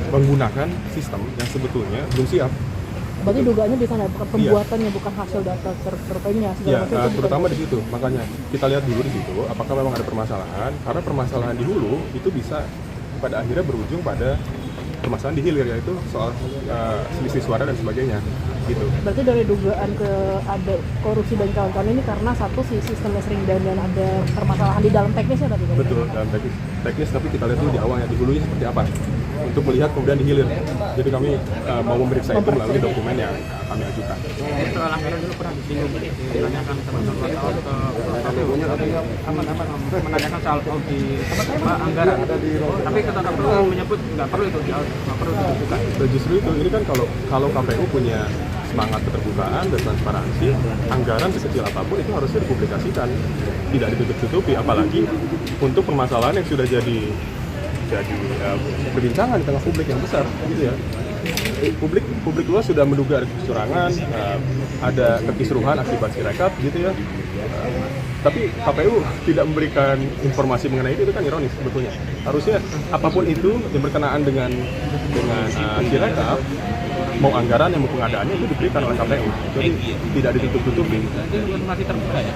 menggunakan sistem yang sebetulnya belum siap. Berarti dugaannya di sana, bukan pembuatannya, bukan hasil data surveinya segala Ya, macam. terutama di situ. Makanya kita lihat dulu di situ apakah memang ada permasalahan. Karena permasalahan di hulu itu bisa pada akhirnya berujung pada permasalahan di hilir, yaitu soal selisih suara dan sebagainya gitu. Berarti dari dugaan ke ada korupsi dan kawan-kawan ini karena satu si sistemnya sering dan ada permasalahan di dalam teknisnya berarti kan? Betul, dalam teknis, tapi kita lihat dulu di awalnya, di hulunya seperti apa untuk melihat kemudian di hilir. Jadi kami mau memeriksa itu melalui dokumen yang kami ajukan. Soal anggaran dulu pernah disinggung, ditanyakan teman-teman KPU menanyakan soal audit anggaran, tapi kata KPU menyebut nggak perlu itu diaudit, nggak perlu dibuka. Justru itu, ini kan kalau KPU punya semangat keterbukaan dan transparansi, anggaran sekecil apapun itu harusnya dipublikasikan, tidak ditutup-tutupi, apalagi untuk permasalahan yang sudah jadi perbincangan di tengah publik yang besar, gitu ya. Publik luas sudah menduga ada kecurangan, ada kekisruhan akibat Sirekap, gitu ya. Tapi KPU tidak memberikan informasi mengenai itu kan ironis sebetulnya. Harusnya apapun itu yang berkenaan dengan Sirekap, mau anggaran yang mau pengadaannya itu diberikan oleh KPU, jadi tidak ditutup-tutupi. Itu informasi terbuka ya?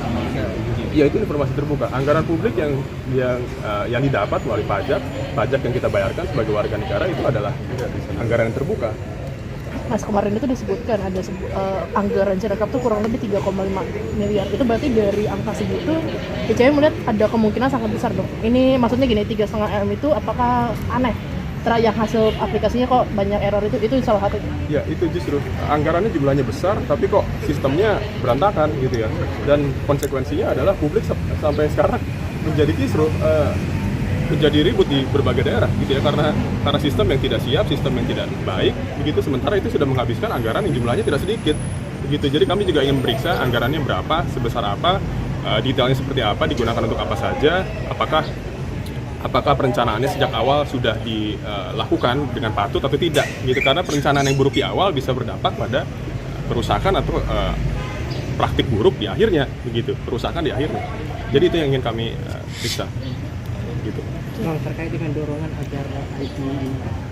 Ya, itu informasi terbuka. Anggaran publik yang didapat melalui pajak yang kita bayarkan sebagai warga negara itu adalah anggaran yang terbuka. Mas, kemarin itu disebutkan ada anggaran Sirekap tuh kurang lebih 3,5 miliar. Itu berarti dari angka segitu ICW melihat ada kemungkinan sangat besar dong. Ini maksudnya gini, 3,5 M itu apakah aneh? Yang hasil aplikasinya kok banyak error itu salah satu. Ya, itu justru anggarannya jumlahnya besar tapi kok sistemnya berantakan gitu ya. Dan konsekuensinya adalah publik sampai sekarang menjadi kisruh, menjadi ribut di berbagai daerah gitu ya, karena sistem yang tidak siap, sistem yang tidak baik begitu, sementara itu sudah menghabiskan anggaran yang jumlahnya tidak sedikit begitu. Jadi kami juga ingin memeriksa anggarannya berapa, sebesar apa, detailnya seperti apa, digunakan untuk apa saja, apakah perencanaannya sejak awal sudah dilakukan dengan patut atau tidak gitu, karena perencanaan yang buruk di awal bisa berdampak pada perusakan atau praktik buruk di akhirnya begitu, perusakan di akhirnya. Jadi itu yang ingin kami periksa gitu. Bang, terkait dengan dorongan agar IT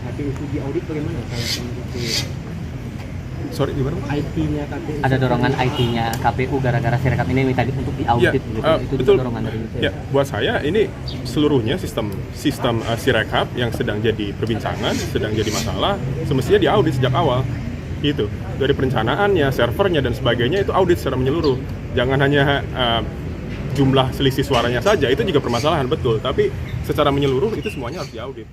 KPU diaudit bagaimana kalau itu? Sorry, gimana? IT-nya KPU. Ada dorongan IT-nya KPU gara-gara Sirekap ini minta untuk diaudit Ya, gitu. Itu betul. juga dorongan dari itu. Ya, buat saya ini seluruhnya sistem Sirekap yang sedang jadi perbincangan, sedang jadi masalah, semestinya diaudit sejak awal. Gitu. Dari perencanaannya, servernya dan sebagainya itu audit secara menyeluruh. Jangan hanya jumlah selisih suaranya saja, itu juga permasalahan betul, tapi secara menyeluruh itu semuanya harus diaudit.